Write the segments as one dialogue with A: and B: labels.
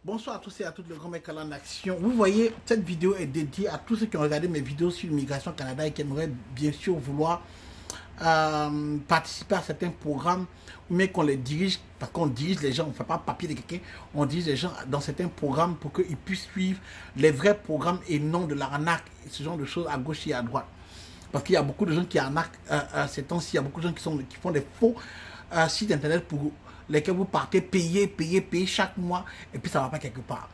A: Bonsoir à tous et à toutes, le grand mec en action. Vous voyez, cette vidéo est dédiée à tous ceux qui ont regardé mes vidéos sur l'immigration Canada et qui aimeraient bien sûr vouloir participer à certains programmes, mais qu'on les dirige, parce qu'on dirige les gens, on ne fait pas papier de quelqu'un, on dirige les gens dans certains programmes pour qu'ils puissent suivre les vrais programmes et non de l'arnaque, ce genre de choses à gauche et à droite. Parce qu'il y a beaucoup de gens qui arnaquent ces temps-ci, il y a beaucoup de gens qui font des faux sites internet pour lesquels vous partez payer chaque mois et puis ça ne va pas quelque part.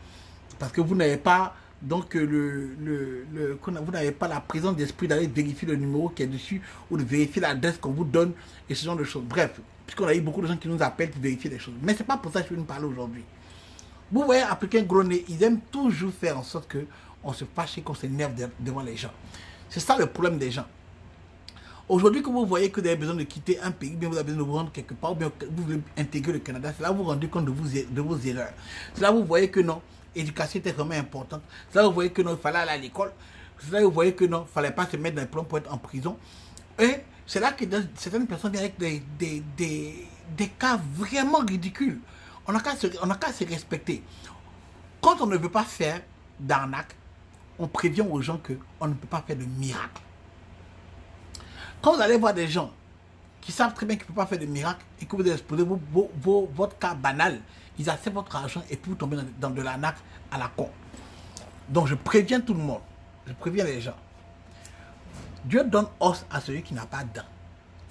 A: Parce que vous n'avez pas donc vous n'avez pas la présence d'esprit d'aller vérifier le numéro qui est dessus ou de vérifier l'adresse qu'on vous donne et ce genre de choses. Bref, puisqu'on a eu beaucoup de gens qui nous appellent pour vérifier des choses. Mais c'est pas pour ça que je vais nous parler aujourd'hui. Vous voyez, Africains gros nez, ils aiment toujours faire en sorte qu'on se fâche et qu'on s'énerve devant les gens. C'est ça le problème des gens. Aujourd'hui, que vous voyez que vous avez besoin de quitter un pays, bien vous avez besoin de vous rendre quelque part, ou bien vous voulez intégrer le Canada, c'est là que vous vous rendez compte de vos erreurs. C'est là que vous voyez que non, l'éducation était vraiment importante. C'est là que vous voyez que non, il fallait aller à l'école. C'est là que vous voyez que non, il ne fallait pas se mettre dans les plans pour être en prison. Et c'est là que certaines personnes viennent avec des cas vraiment ridicules. On n'a qu'à se respecter. Quand on ne veut pas faire d'arnaque, on prévient aux gens qu'on ne peut pas faire de miracle. Quand vous allez voir des gens qui savent très bien qu'ils ne peuvent pas faire de miracle et que vous allez exposer votre cas banal, ils acceptent votre argent et puis vous tombez dans de l'arnaque à la con. Donc je préviens tout le monde, je préviens les gens. Dieu donne os à celui qui n'a pas de dents.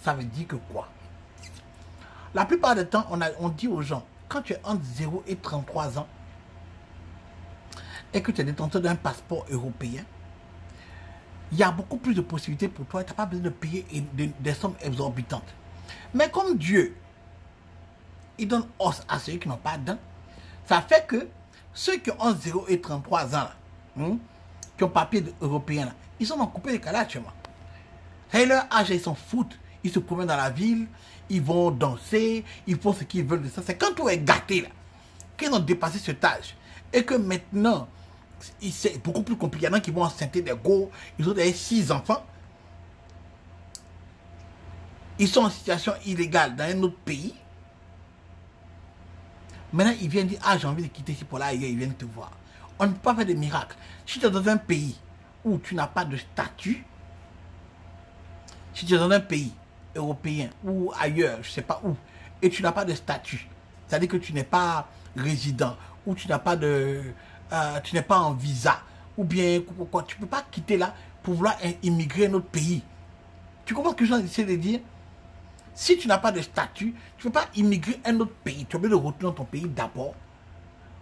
A: Ça veut dire que quoi? La plupart du temps, on dit aux gens, quand tu es entre 0 et 33 ans et que tu es détenteur d'un passeport européen, il y a beaucoup plus de possibilités pour toi. Tu n'as pas besoin de payer des sommes exorbitantes. Mais comme Dieu, il donne os à ceux qui n'ont pas de dents, ça fait que ceux qui ont 0 et 33 ans, là, qui ont papier européen, là, ils sont en coupé décalage actuellement. Et leur âge, ils s'en foutent. Ils se promènent dans la ville, ils vont danser, ils font ce qu'ils veulent de ça. C'est quand tout est gâté, là, qu'ils ont dépassé cet âge. Et que maintenant, c'est beaucoup plus compliqué. Il y en a qui vont enceinter des go, ils ont des 6 enfants. Ils sont en situation illégale dans un autre pays. Maintenant, ils viennent dire, ah, j'ai envie de quitter ici pour là, ils viennent te voir. On ne peut pas faire de miracles. Si tu es dans un pays où tu n'as pas de statut, si tu es dans un pays européen ou ailleurs, je ne sais pas où, et tu n'as pas de statut, c'est-à-dire que tu n'es pas résident, ou tu n'as pas de... tu n'es pas en visa, ou bien quoi, tu ne peux pas quitter là pour vouloir immigrer à un autre pays. Tu comprends ce que je suis essayer de dire? Si tu n'as pas de statut, tu ne peux pas immigrer à un autre pays. Tu es obligé de retourner dans ton pays d'abord.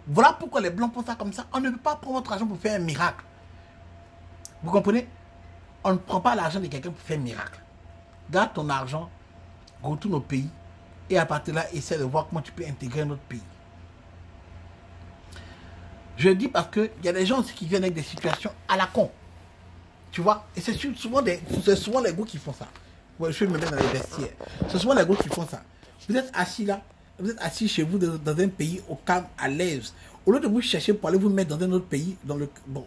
A: Voilà pourquoi les Blancs font ça comme ça. On ne peut pas prendre votre argent pour faire un miracle. Vous comprenez? On ne prend pas l'argent de quelqu'un pour faire un miracle. Garde ton argent, retourne au pays, et à partir de là, essaie de voir comment tu peux intégrer un autre pays. Je le dis parce qu'il y a des gens aussi qui viennent avec des situations à la con. Tu vois? Et c'est souvent les gars qui font ça. Ouais, je vais me mettre dans les vestiaires. C'est souvent les gars qui font ça. Vous êtes assis là, vous êtes assis chez vous dans un pays au calme, à l'aise. Au lieu de vous chercher pour aller vous mettre dans un autre pays,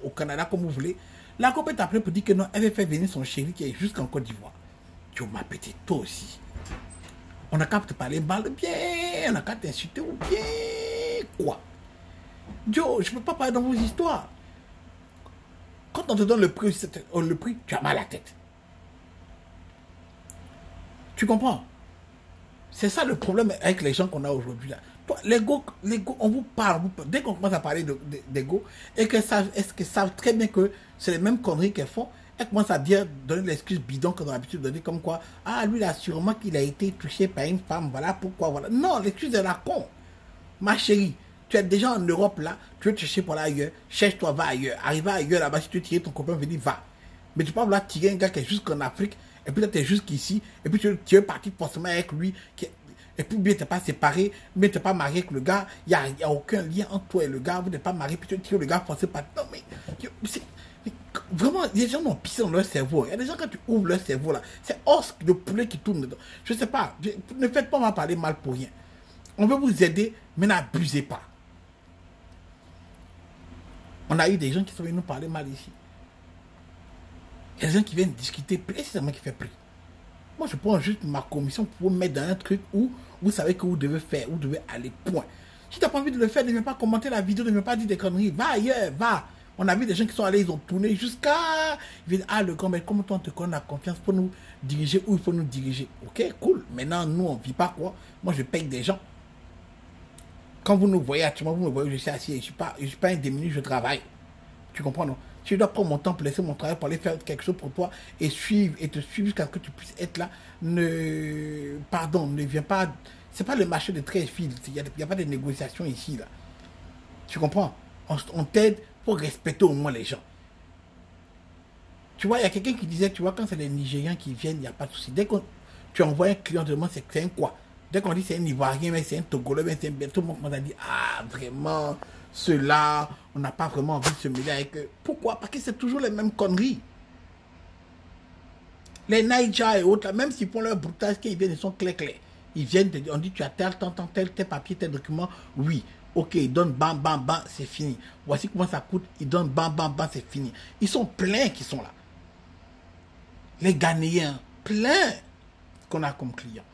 A: au Canada comme vous voulez, la copine est appelée pour dire que non, elle veut faire venir son chéri qui est jusqu'en Côte d'Ivoire. Tu m'as pété toi aussi. On n'a qu'à te parler mal bien, on n'a qu'à t'insulter ou bien quoi. Joe, je ne peux pas parler dans vos histoires. Quand on te donne le prix, tu as mal à la tête. Tu comprends? C'est ça le problème avec les gens qu'on a aujourd'hui. Les go, on vous parle. Dès qu'on commence à parler d'ego, et qu'elles savent très bien que c'est les mêmes conneries qu'elles font, elles commencent à donner l'excuse bidon qu'on a l'habitude de donner, comme quoi, ah, lui, là, sûrement qu'il a été touché par une femme, voilà pourquoi, voilà. Non, l'excuse est la con. Ma chérie, tu es déjà en Europe là, tu veux te chercher pour là ailleurs, cherche-toi, va ailleurs. Arrive ailleurs là-bas, si tu veux tirer ton copain, venir, va. Mais tu peux pas vouloir tirer un gars qui est jusqu'en Afrique, et puis là tu es jusqu'ici, et puis tu veux partir forcément avec lui, et puis bien tu n'es pas séparé, bien tu n'es pas marié avec le gars, il n'y a aucun lien entre toi et le gars, vous n'êtes pas marié, puis tu tires le gars forcé par... Non mais vraiment, les gens ont pissé dans leur cerveau. Il y a des gens quand tu ouvres leur cerveau là, c'est os de poulet qui tourne dedans. Je sais pas, ne faites pas m'en parler mal pour rien. On veut vous aider, mais n'abusez pas. On a eu des gens qui sont venus nous parler mal ici. Il y a des gens qui viennent discuter, et c'est moi qui fais plus. Moi, je prends juste ma commission pour vous mettre dans un truc où vous savez que vous devez faire, vous devez aller, point. Si tu n'as pas envie de le faire, ne viens pas commenter la vidéo, ne viens pas dire des conneries. Va ailleurs, va. On a vu des gens qui sont allés, ils ont tourné jusqu'à... Ils disent, ah, le grand, mais comment on te connaît la confiance pour nous diriger où il faut nous diriger? Ok, cool. Maintenant, nous, on ne vit pas quoi. Moi, je paye des gens. Quand vous nous voyez actuellement, vous me voyez, je suis assis, je ne suis pas indemnisé, je travaille. Tu comprends, non? Si je dois prendre mon temps pour laisser mon travail, pour aller faire quelque chose pour toi et te suivre jusqu'à ce que tu puisses être là, pardon, ne viens pas... C'est pas le marché de 13 fils. Il n'y a pas de négociation ici, là. Tu comprends? On t'aide pour respecter au moins les gens. Tu vois, il y a quelqu'un qui disait, tu vois, quand c'est les Nigérians qui viennent, il n'y a pas de souci. Dès que tu envoies un client de demande, c'est un quoi? Dès qu'on dit c'est un Ivoirien, mais c'est un Togolais, mais c'est un Belge, tout le monde commence à dire, ah, vraiment, ceux-là, on n'a pas vraiment envie de se mêler avec eux. Pourquoi? Parce que c'est toujours les mêmes conneries. Les Naija et autres, là, même s'ils font leur broutage, qu'ils viennent, ils sont clairs. Ils viennent, on dit, tu as tel papier, tel document, oui. Ok, ils donnent bam, bam, bam, c'est fini. Voici comment ça coûte, ils donnent bam, bam, bam, c'est fini. Ils sont pleins qui sont là. Les Ghanéens, pleins qu'on a comme clients.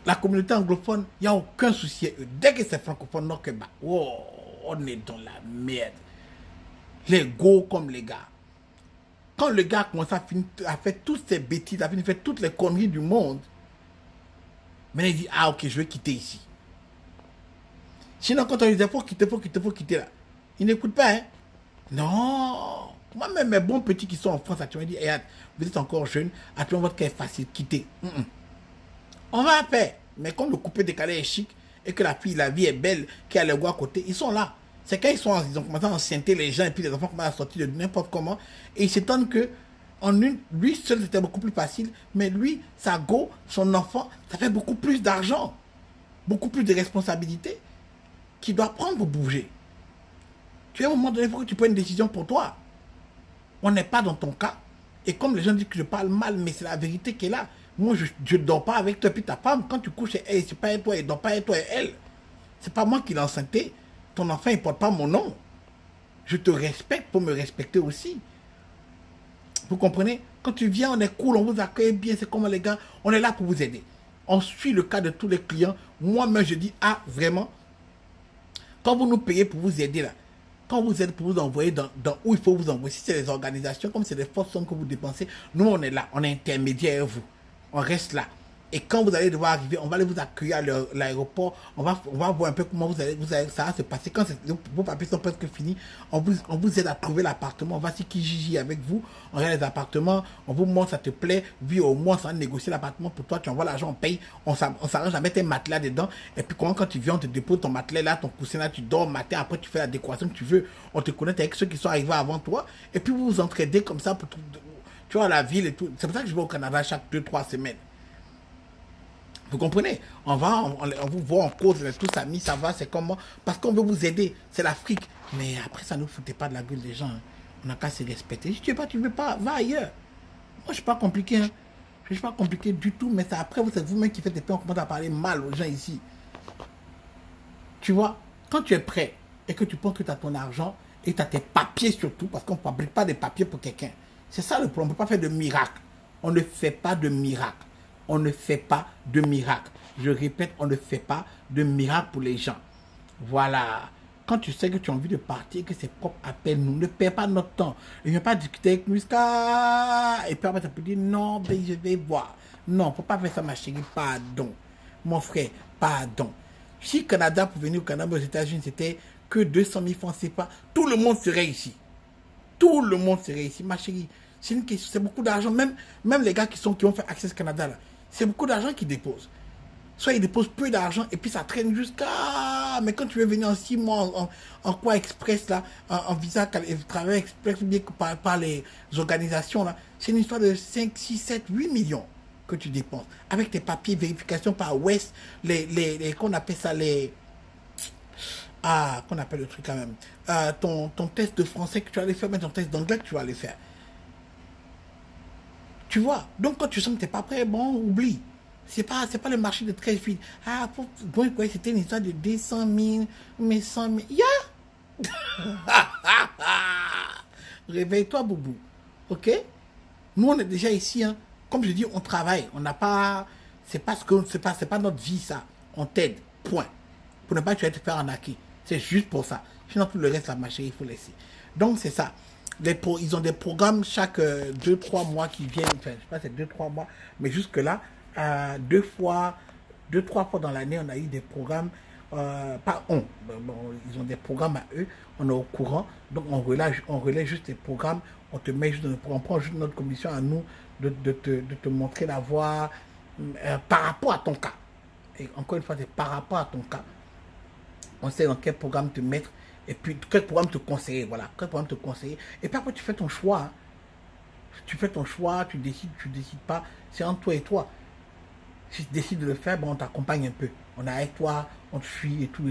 A: La communauté anglophone, il n'y a aucun souci. Dès que c'est francophone, non, que bah, oh, on est dans la merde. Les go comme les gars. Quand le gars commence à faire toutes ces bêtises, à faire toutes les conneries du monde, maintenant il dit, ah ok, je vais quitter ici. Sinon, quand on lui dit, faut quitter là. Il n'écoute pas, hein. Non. Moi-même, mes bons petits qui sont en France, actuellement, ils disent, hey, vous êtes encore jeune, actuellement, votre cas est facile, quittez. On va faire. Mais quand le coupé décalé est chic, et que la vie est belle, qu'il y a les gars à côté, ils sont là. C'est quand ils ont commencé à enceinter les gens, et puis les enfants commencent à sortir de n'importe comment, et ils s'étonnent que, lui seul, c'était beaucoup plus facile, mais lui, sa go, son enfant, ça fait beaucoup plus d'argent, beaucoup plus de responsabilités qu'il doit prendre pour bouger. Tu as un moment donné, il faut que tu prennes une décision pour toi. On n'est pas dans ton cas. Et comme les gens disent que je parle mal, mais c'est la vérité qui est là. Moi, je ne dors pas avec toi. Puis ta femme, quand tu couches, elle, c'est pas toi, elle ne dort pas avec toi et elle. C'est pas moi qui l'ai enceinté. Ton enfant, il ne porte pas mon nom. Je te respecte pour me respecter aussi. Vous comprenez? Quand tu viens, on est cool, on vous accueille bien, c'est comme les gars, on est là pour vous aider. On suit le cas de tous les clients. Moi-même, je dis, ah, vraiment, quand vous nous payez pour vous aider là, quand vous êtes pour vous envoyer dans où il faut vous envoyer, si c'est les organisations, comme c'est des forces sommes que vous dépensez, nous on est là, on est intermédiaire vous. On reste là. Et quand vous allez devoir arriver, on va aller vous accueillir à l'aéroport, on va voir un peu comment ça va se passer. Quand vos papiers sont presque finis, on vous aide à trouver l'appartement, on va sur Kijiji avec vous, on regarde les appartements, on vous montre, ça te plaît, oui au moins ça va négocier l'appartement pour toi, tu envoies l'argent, on paye, on s'arrange à mettre un matelas dedans, et puis quand tu viens, on te dépose ton matelas là, ton coussin là, tu dors matin, après tu fais la décoration que tu veux, on te connecte avec ceux qui sont arrivés avant toi, et puis vous vous entraidez comme ça, pour tu vois, la ville et tout. C'est pour ça que je vais au Canada chaque 2-3 semaines. Vous comprenez? On vous voit en cause, tous amis, ça va, c'est comment? Parce qu'on veut vous aider, c'est l'Afrique. Mais après, ça ne nous foutait pas de la gueule des gens. Hein. On n'a qu'à se respecter. Si tu veux pas, tu veux pas, va ailleurs. Moi, je suis pas compliqué. Hein. Je suis pas compliqué du tout, mais ça, après, c'est vous-même qui faites des plans, on commence à parler mal aux gens ici. Tu vois, quand tu es prêt et que tu penses que tu as ton argent et tu as tes papiers surtout, parce qu'on ne fabrique pas des papiers pour quelqu'un. C'est ça le problème, on ne peut pas faire de miracle. On ne fait pas de miracle. On ne fait pas de miracle. Je répète, on ne fait pas de miracle pour les gens. Voilà. Quand tu sais que tu as envie de partir, que c'est propre, appelle-nous. Ne perds pas notre temps. Ne viens pas discuter avec nous jusqu'à... Et puis après, tu peux dire, non, ben, je vais voir. Non, il ne faut pas faire ça, ma chérie. Pardon. Mon frère, pardon. Si le Canada, pour venir au Canada, aux États-Unis, c'était que 200 000 francs, c'est pas... Tout le monde serait ici. Tout le monde serait ici, ma chérie. C'est une question, c'est beaucoup d'argent. Même les gars qui ont fait Access Canada, là, c'est beaucoup d'argent qu'ils déposent. Soit ils déposent peu d'argent et puis ça traîne jusqu'à... Mais quand tu veux venir en 6 mois en quoi express, là, en visa, travail express, bien que par les organisations, là, c'est une histoire de 5, 6, 7, 8 millions que tu dépenses. Avec tes papiers, vérification par West, qu'on appelle ça, qu'on appelle le truc quand même. Ton test de français que tu vas aller faire, mais ton test d'anglais que tu vas aller faire. Tu vois, donc quand tu sens que tu n'es pas prêt, bon, oublie. C'est pas le marché de 13 filles. Ah, bon, quoi, c'était une histoire de 200 000, mais 100 000. Ya! Réveille-toi, boubou. Ok? Nous, on est déjà ici, hein. Comme je dis, on travaille. On n'a pas. C'est pas notre vie, ça. On t'aide. Point. Pour ne pas te faire arnaquer. C'est juste pour ça. Sinon, tout le reste, la machine, il faut laisser. Donc, c'est ça. Ils ont des programmes chaque 2-3 mois qui viennent. Enfin, je sais pas, c'est 2-3 mois. Mais jusque-là, 2-3 fois dans l'année, on a eu des programmes. Pas on. Bon, ils ont des programmes à eux. On est au courant. Donc, on relaie juste les programmes. On te met juste dans le programme. On prend juste notre commission à nous de te montrer la voie par rapport à ton cas. Et encore une fois, c'est par rapport à ton cas. On sait dans quel programme te mettre. Et puis, quel programme te conseiller. Voilà, quel programme te conseiller. Et puis après, tu fais ton choix. Hein. Tu fais ton choix, tu décides pas. C'est entre toi et toi. Si tu décides de le faire, bon, on t'accompagne un peu. On est avec toi, on te suit et tout.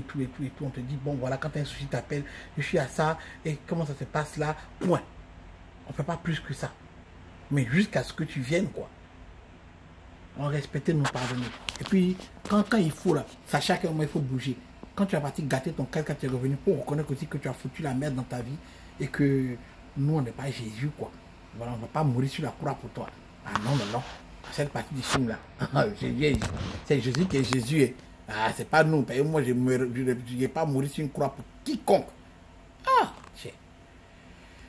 A: On te dit, bon, voilà, quand tu as un souci, t'appelles. Je suis à ça. Et comment ça se passe là? Point. On ne fait pas plus que ça. Mais jusqu'à ce que tu viennes, quoi. On respecte nous pardonner. Et puis, quand il faut, là, sachez à quel moment il faut bouger. Quand tu as parti gâter ton cœur, quand tu es revenu, pour reconnaître aussi que tu as foutu la merde dans ta vie et que nous, on n'est pas Jésus, quoi. Voilà, on ne va pas mourir sur la croix pour toi. Ah non, non, non. Cette partie du film, là, c'est Jésus qui est Jésus. Ah, c'est pas nous. Moi, je n'ai pas mouru sur une croix pour quiconque.